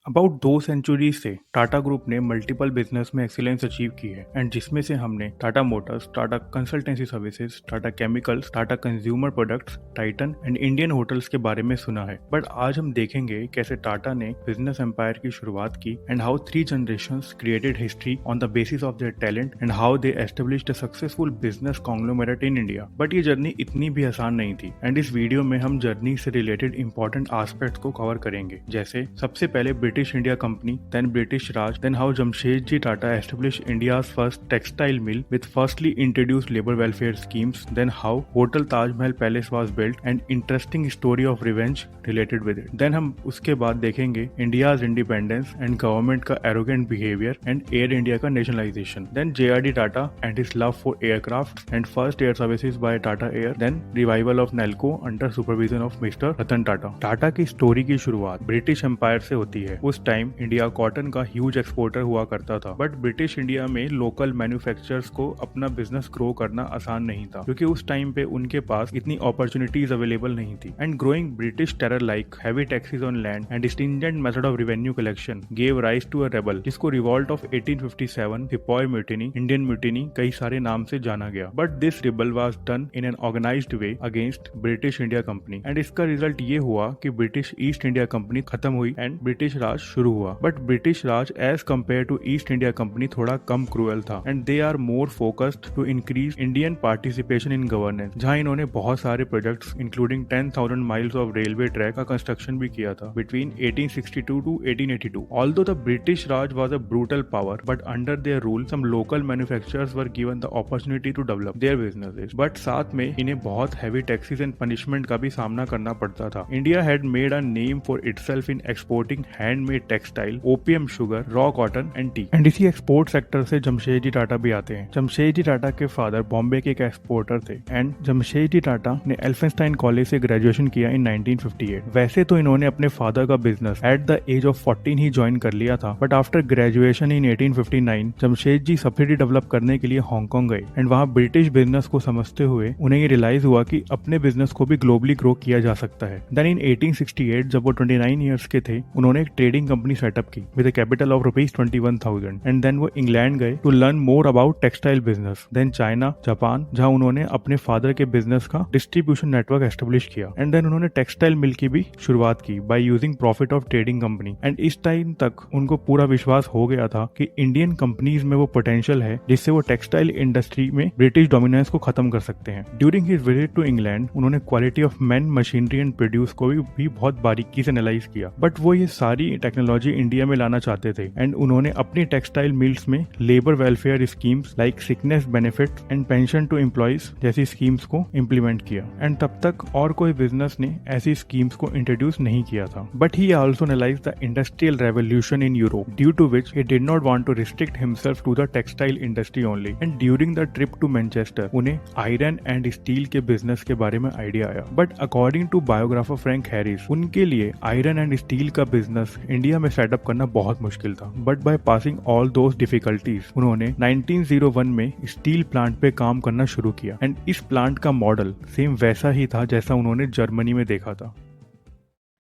About 2 century से Tata group ने multiple business में एक्सीलेंस अचीव की है एंड जिसमें से हमने Tata Motors, Tata consultancy services, Tata chemicals, Tata consumer products, Titan and Indian hotels के बारे में सुना है। बट आज हम देखेंगे कैसे टाटा ने बिजनेस एम्पायर की शुरुआत की and how 3 generations created history on the basis of their talent and how they established a successful business conglomerate in India. But ये जर्नी इतनी भी आसान नहीं थी एंड इस वीडियो में हम जर्नी से रिलेटेड इंपॉर्टेंट एस्पेक्ट्स को कवर करेंगे, जैसे सबसे पहले British India Company, then British Raj, then how Jamshedji Tata established India's first textile mill with firstly introduced labor welfare schemes, then how Hotel Taj Mahal Palace was built and interesting story of revenge related with it. Then हम उसके बाद देखेंगे India's independence and government का arrogant behavior and Air India का nationalization. Then JRD Tata and his love for aircraft and first air services by Tata Air. Then revival of Nalco under supervision of Mr. Ratan Tata. Tata की story की शुरुआत British empire से होती है। उस time India cotton का huge exporter हुआ करता था, बट ब्रिटिश इंडिया में लोकल मैन्युफैक्चरर्स को अपना बिजनेस ग्रो करना आसान नहीं था क्योंकि उस टाइम पे उनके पास इतनी अपॉर्चुनिटीज अवेलेबल नहीं थी। And growing British terror like heavy taxes on land and stringent method of revenue collection gave rise to a rebel जिसको revolt of 1857, sepoy mutiny, Indian mutiny कई सारे नाम से जाना गया। But this rebel was done in an organized way against British India company एंड इसका result ये हुआ कि ब्रिटिश ईस्ट इंडिया कंपनी खत्म हुई एंड ब्रिटिश राज शुरू हुआ। But British Raj as compare to East India Company थोड़ा कम क्रूअल था and they are more focused to increase Indian participation in governance, जहां इन्होंने बहुत सारे projects including 10,000 miles of railway track का कंस्ट्रक्शन भी किया था between 1862 to 1882। Although the British Raj was a brutal power, but under their rule some local manufacturers were given the opportunity to develop their businesses, but साथ में इन्हें बहुत heavy taxes and punishment का भी सामना करना पड़ता था। India had made a name for itself in exporting handmade textile, opium, sugar, raw cotton and tea. And इसी एक्सपोर्ट सेक्टर से जमशेदजी टाटा भी आते हैं। जमशेदजी टाटा के फादर बॉम्बे के एक एक्सपोर्टर थे एंड जमशेदजी टाटा ने एल्फिंस्टाइन कॉलेज से ग्रेजुएशन किया इन 1958। वैसे तो इन्होंने अपने फादर का business at the age of 14 ही ज्वाइन कर लिया था, but after graduation in 1859 Jamshedji subsidy develop करने के लिए हांगकांग गए एंड वहां ब्रिटिश बिजनेस को समझते हुए उन्हें ये रियलाइज हुआ कि अपने बिजनेस को भी ग्लोबली ग्रो किया जा सकता है। देन इन 1868 जब वो 29 ईयर्स के थे उन्होंने एक ट्रेडिंग कंपनी सेटअप की with a capital of ₹21,000 and then वो इंग्लैंड गए to learn more about textile business, then China, Japan, जहां उन्होंने अपने फादर के बिजनेस का डिस्ट्रीब्यूशन नेटवर्क एस्टेब्लिश किया एंड देन उन्होंने टेक्सटाइल मिल की भी शुरुआत की by using profit of trading company. And इस टाइम तक उनको पूरा विश्वास हो गया था कि इंडियन कंपनीज में वो पोटेंशियल है जिससे वो टेक्सटाइल इंडस्ट्री में ब्रिटिश डोमिनेंस को खत्म कर सकते हैं। During his visit to England उन्होंने quality of man, machinery and produce को भी बहुत बारीकी से एनालाइज किया, बट वो ये सारी टेक्नोलॉजी इंडिया में लाना चाहते थे एंड उन्होंने अपनी टेक्सटाइल मिल्स में labour welfare schemes like sickness benefit and pension to employees जैसी स्कीम्स को इम्प्लीमेंट किया। एंड तब तक और कोई बिजनेस ने ऐसी स्कीम्स को इंट्रोड्यूस नहीं किया था। But he also analysed the industrial revolution in Europe, due to which he did not want to restrict himself to the textile industry only. And during the trip to Manchester उन्हें iron and steel के business के बारे में idea आया, but according to biographer Frank Harris उनके लिए iron and steel का business India में सेटअप करना बहुत मुश्किल था। But by passing all those difficulties उन्होंने 1901 में स्टील प्लांट पे काम करना शुरू किया एंड इस प्लांट का मॉडल सेम वैसा ही था जैसा उन्होंने जर्मनी में देखा था।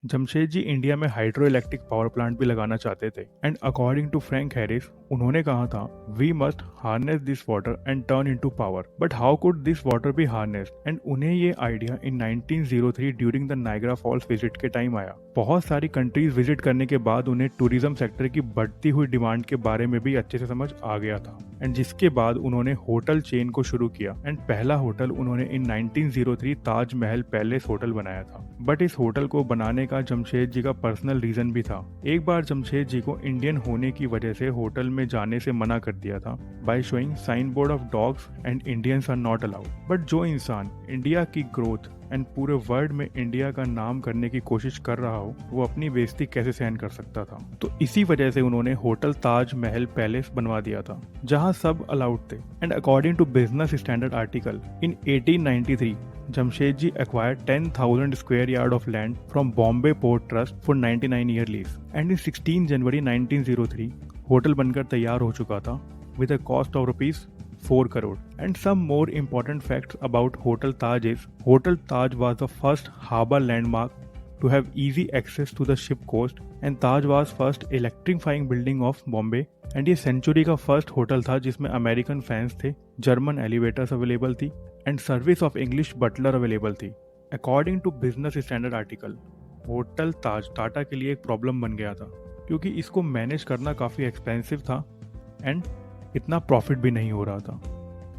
जमशेदजी इंडिया में हाइड्रो इलेक्ट्रिक पावर प्लांट भी लगाना चाहते थे and according to Frank Harris उन्होंने कहा था we must harness this water and turn into power, but how could this water be harnessed. And उन्हें ये idea in 1903 during the Niagara Falls visit के टाइम आया। बहुत सारी कंट्रीज विजिट करने के बाद उन्हें टूरिज्म सेक्टर की बढ़ती हुई डिमांड के बारे में भी अच्छे से समझ आ गया था एंड जिसके बाद उन्होंने होटल चेन को शुरू किया एंड पहला होटल उन्होंने इन 1903 ताज महल पैलेस होटल बनाया था। बट इस होटल को बनाने का जमशेदजी का पर्सनल रीजन भी था। एक बार जमशेदजी को इंडियन होने की वजह से होटल में जाने से मना कर दिया था by showing sign board of dogs and Indians are not allowed. But जो इंसान इंडिया की ग्रोथ एंड पूरे वर्ल्ड में इंडिया का नाम करने की कोशिश कर रहा हो वो अपनी बेइज्जती कैसे सहन कर सकता था। तो इसी वजह से उन्होंने होटल ताज महल पैलेस बनवा दिया था जहां सब अलाउड थे। And according to business standard article in 1893 Jamshedji acquired 10,000 square yard of land from Bombay Port Trust for 99-year lease. And in 16 January 1903, hotel बनकर तैयार हो चुका था with a cost of ₹4 crore. And some more important facts about Hotel Taj is, Hotel Taj was the first harbour landmark to have easy access to the ship coast, and Taj was first electrifying building of Bombay, and ये century का first hotel था जिसमें American fans थे, German elevators available थी and service of English butler available थी। According to business standard article, hotel Taj Tata के लिए एक प्रॉब्लम बन गया था क्योंकि इसको मैनेज करना काफ़ी एक्सपेंसिव था एंड इतना प्रॉफिट भी नहीं हो रहा था।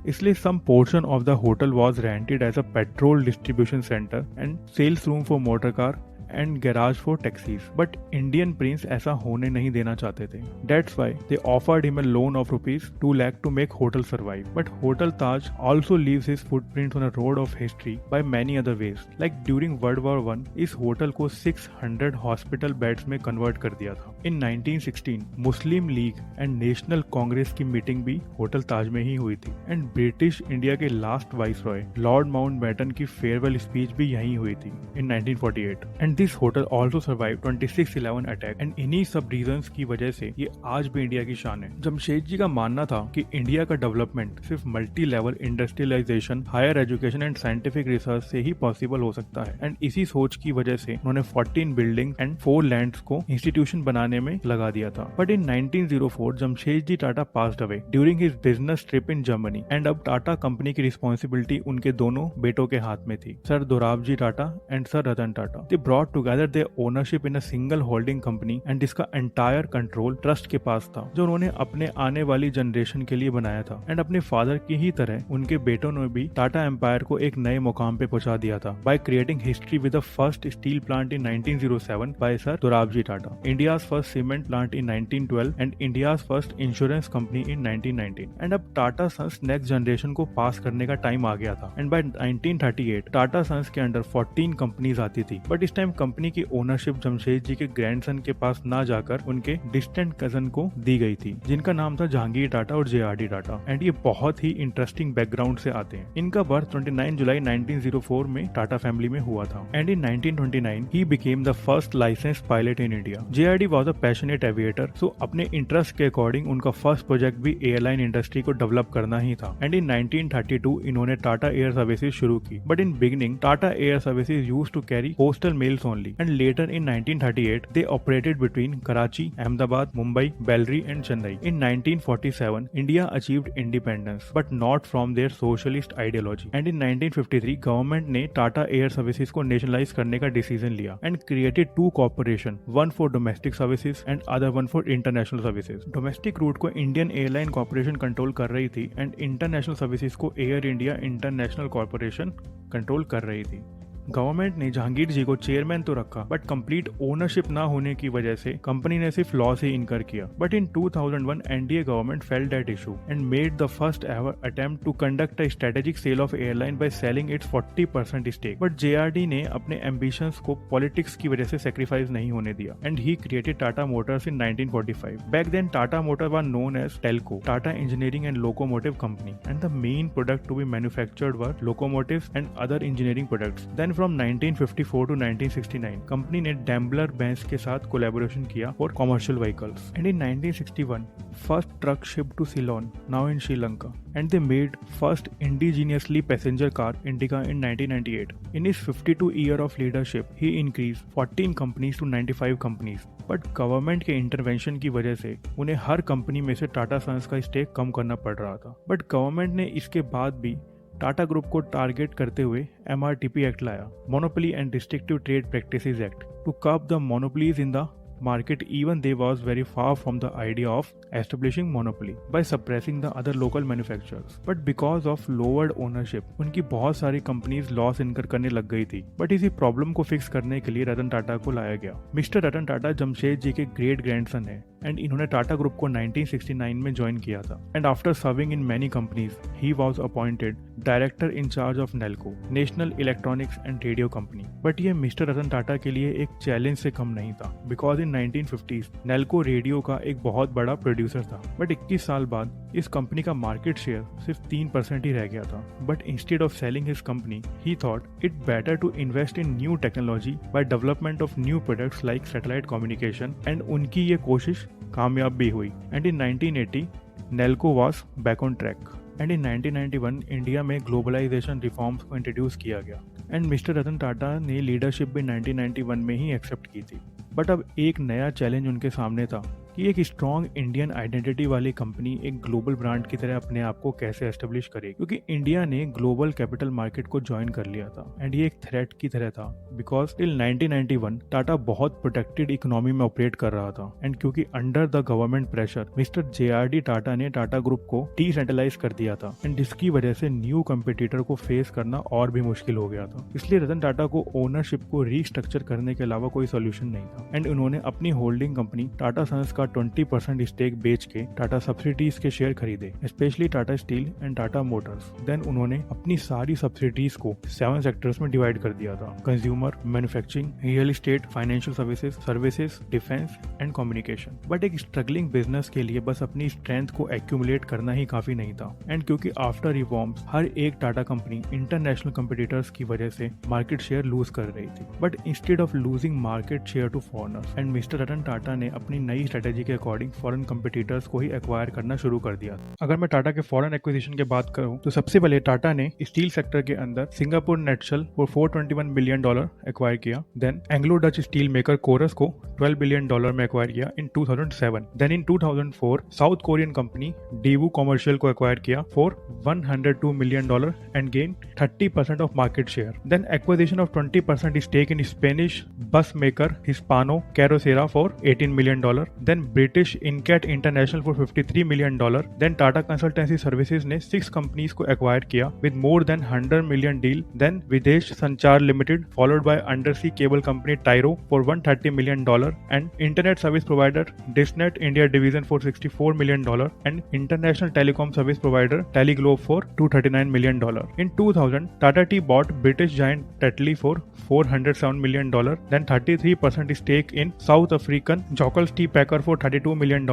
इसलिए some portion of the hotel was rented as a petrol distribution centre and sales room for motor car and garage for taxis, but Indian prince ऐसा होने नहीं देना चाहते थे। That's why they offered him a loan of ₹2 lakh to make hotel survive. But Hotel Taj also leaves his footprints on a road of history by many other ways. Like during World War I, इस hotel को 600 hospital beds में convert कर दिया था। In 1916, Muslim league and national Congress की meeting भी hotel ताज में ही हुई थी एंड ब्रिटिश इंडिया के लास्ट वाइसरॉय लॉर्ड माउंटबेटन की फेयरवेल स्पीच भी यहीं हुई थी in 1948 and this hotel also survive 26/11 attack and इन्हीं सब रीजंस की वजह से ये आज भी इंडिया की शान है। जमशेद जी का मानना था कि इंडिया का डेवलपमेंट सिर्फ multi level industrialisation, higher education and scientific research से ही पॉसिबल हो सकता है एंड इसी सोच की वजह से उन्होंने 14 बिल्डिंग एंड 4 लैंड्स को इंस्टीट्यूशन बनाने में लगा दिया था। But in 1904 Jamshed ji Tata passed away during his business trip in Germany and अब टाटा कंपनी की रिस्पॉन्सिबिलिटी उनके दोनों बेटों के हाथ में थी, sir Dorabji Tata and sir Ratan Tata. They brought together their ownership in a single holding company and जिसका एंटायर कंट्रोल ट्रस्ट के पास था, जो उन्होंने अपने आने वाली जनरेशन के लिए बनाया था एंड अपने फादर की ही तरह उनके बेटों ने भी टाटा एम्पायर को एक नए मुकाम पे पहुंचा दिया था by creating history with the first steel plant in 1907 by sir Dorabji Tata, India's first cement plant in 1912 and India's first insurance company in 1919। And अब टाटा सन्स नेक्स्ट जनरेशन को पास करने का टाइम आ गया था एंड बाय 1938 टाटा सन्स के अंडर 14 कंपनीज आती थी, but इस टाइम कंपनी की ओनरशिप जमशेद जी के ग्रैंडसन के पास ना जाकर उनके डिस्टेंट कजन को दी गई थी जिनका नाम था जहांगीर टाटा और JRD टाटा एंड ये बहुत ही इंटरेस्टिंग बैकग्राउंड से आते हैं। इनका बर्थ 29 जुलाई 1904 में टाटा फैमिली में हुआ था एंड इन 1929 ही became the first license pilot in India. JRD was a passionate aviator, so अपने इंटरेस्ट के अकॉर्डिंग उनका फर्स्ट प्रोजेक्ट भी एयरलाइन इंडस्ट्री को डेवलप करना ही था एंड इन 1932 इन्होंने टाटा एयर सर्विसेज शुरू की, but in beginning Tata Air Services used to carry postal mails only and later in 1938 they operated between Karachi, Ahmedabad, Mumbai, Bellary and Chennai. In 1947 India achieved independence but not from their socialist ideology and in 1953 government ने Tata Air Services को nationalize करने का decision लिया and created 2 corporation, one for domestic services and other one for international services. Domestic route को Indian Airline Corporation control कर रही थी and international services को Air India International Corporation control कर रही थी। गवर्नमेंट ने जहांगीर जी को चेयरमैन तो रखा बट कंप्लीट ओनरशिप ना होने की वजह से कंपनी ने सिर्फ लॉस ही इनकर किया। But in 2001 NDA government failed that issue and made the first ever attempt to conduct a strategic sale of airline by selling its 40% stake. But JRD ने अपने एम्बिशंस को politics की वजह से sacrifice नहीं होने दिया and he created Tata Motors in 1945। Back then Tata motor was known as Telco, Tata engineering and locomotive company, and the main product to be manufactured were locomotives and other engineering products. Then from 1954 to 1969 company ने Daimler Benz के साथ collaboration किया for commercial vehicles and in 1961 first truck ship to Ceylon now in Sri Lanka and they made first indigenously passenger car Indica in 1998। In his 52 year of leadership he increase 14 companies to 95 companies, but government के intervention की वजह से उन्हें हर company में से Tata Sons का stake कम करना पड़ रहा था। बट गवर्नमेंट ने इसके बाद भी टाटा ग्रुप को टारगेट करते हुए MRTP एक्ट लाया, monopoly and restrictive trade practices act, to curb the monopolies in the market even they was very far from the idea of establishing monopoly by suppressing the other local manufacturers. But because of lowered ownership उनकी बहुत सारी companies loss इनकर करने लग गई थी। But इसी problem को फिक्स करने के लिए रतन टाटा को लाया गया। मिस्टर रतन टाटा जमशेद जी के ग्रेट ग्रैंडसन है एंड इन्होंने टाटा ग्रुप को 1969 में ज्वाइन किया था and after serving in many companies he was appointed director in charge of Nelco, national electronics and radio company. But ये मिस्टर रतन टाटा के लिए एक चैलेंज से कम नहीं था because in 1950s Nelco radio का एक बहुत बड़ा प्रोड्यूसर था। बट 21 साल बाद इस कंपनी का मार्केट शेयर सिर्फ 3% ही रह गया था। But instead of selling his company he thought it better to invest in new technology by development of new products like satellite communication and उनकी ये कोशिश कामयाब भी हुई and in 1980 Nelco was back on track and in 1991 India में globalisation reforms को introduce किया गया एंड मिस्टर रतन टाटा ने लीडरशिप भी 1991 में ही एक्सेप्ट की थी। बट अब एक नया चैलेंज उनके सामने था कि एक स्ट्रॉन्ग इंडियन आइडेंटिटी वाली कंपनी एक ग्लोबल ब्रांड की तरह अपने आप को कैसे एस्टेब्लिश करे, क्योंकि इंडिया ने ग्लोबल कैपिटल मार्केट को ज्वाइन कर लिया था एंड ये एक थ्रेट की तरह था बिकॉज टिल 1991 टाटा बहुत प्रोटेक्टेड इकोनॉमी में ऑपरेट कर रहा था एंड क्योंकि under the government pressure mister JRD Tata ने टाटा ग्रुप को डिसेंट्रलाइज कर दिया था एंड जिसकी वजह से न्यू कंपटीटर को फेस करना और भी मुश्किल हो गया था। इसलिए रतन टाटा को ओनरशिप को रीस्ट्रक्चर करने के अलावा कोई सोल्यूशन नहीं था एंड उन्होंने अपनी होल्डिंग कंपनी टाटा सन्स का 20% स्टेक बेच के टाटा सब्सिडीज के शेयर खरीदे, specially Tata Steel and Tata Motors. Then उन्होंने अपनी सारी सब्सिडीज को 7 सेक्टर्स में डिवाइड कर दिया था: consumer, manufacturing, real estate, financial services, defence and communication. But एक स्ट्रगलिंग बिजनेस के लिए बस अपनी स्ट्रेंथ को एक्यूमुलेट करना ही काफी नहीं था एंड क्योंकि आफ्टर रिफॉर्म्स हर एक टाटा कंपनी इंटरनेशनल कंपटीटर्स की वजह से मार्केट शेयर लूज कर रही थी। But instead of losing market share to foreigners and mister Ratan Tata ने अपनी नई स्ट्रेटेजी के अकॉर्डिंग फॉरेन कंपटीटर्स को ही एक्वायर करना शुरू कर दिया। अगर मैं टाटा के फॉरेन एक्विजिशन की बात करूं तो सबसे पहले टाटा ने स्टील सेक्टर के अंदर Singapore NatSteel for $421 billion acquire किया। Then Anglo Dutch steel maker Corus को $12 बिलियन में एक्वायर किया in 2007। Then in 2004 South Korean company Daewoo commercial को एक्वायर किया for $102 million and gain 30% of market share. Then acquisition of 20% stake in Spanish bus maker Hispano Carrocera for $18 million. Then British Incat international for $53 million. Then Tata consultancy services ने 6 companies को acquire किया with more than 100 million deal. Then Videsh Sanchar limited followed by undersea cable company Tyco for $130 million and internet service provider Dishnet India division for $64 million and international telecom service provider Teleglobe for $239 million. In 2000, Tata Tea bought British giant Tetley for $407 million, then 33% stake in South African Jockels Tea Packer for $32 million,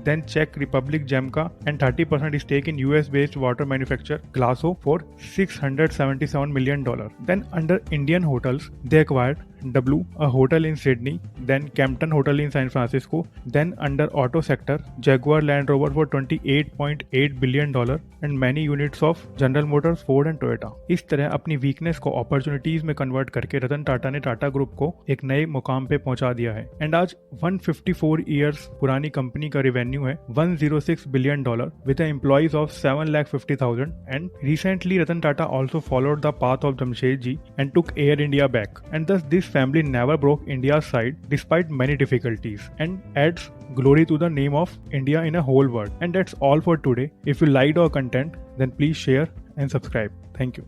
then Czech Republic Jamka and 30% stake in US-based water manufacturer Glasso for $677 million. Then under Indian Hotels, they acquired W, a hotel in Sydney, then Campton Hotel in San Francisco, then under auto sector, Jaguar Land Rover for $28.8 billion and many units of General Motors, Ford and Toyota. इस तरह अपनी weakness को opportunities में convert करके रतन टाटा ने Tata group को एक नए मुकाम पे पहुंचा दिया है एंड आज 154 इयर्स पुरानी कंपनी का रेवेन्यू है $106 billion with employees of 7,50,000 and recently Ratan Tata also followed the path of Jamshedji and took Air India back, and thus this family never broke India's side despite many difficulties and adds glory to the name of India in a whole world. And that's all for today. If you liked our content, then please share and subscribe. Thank you.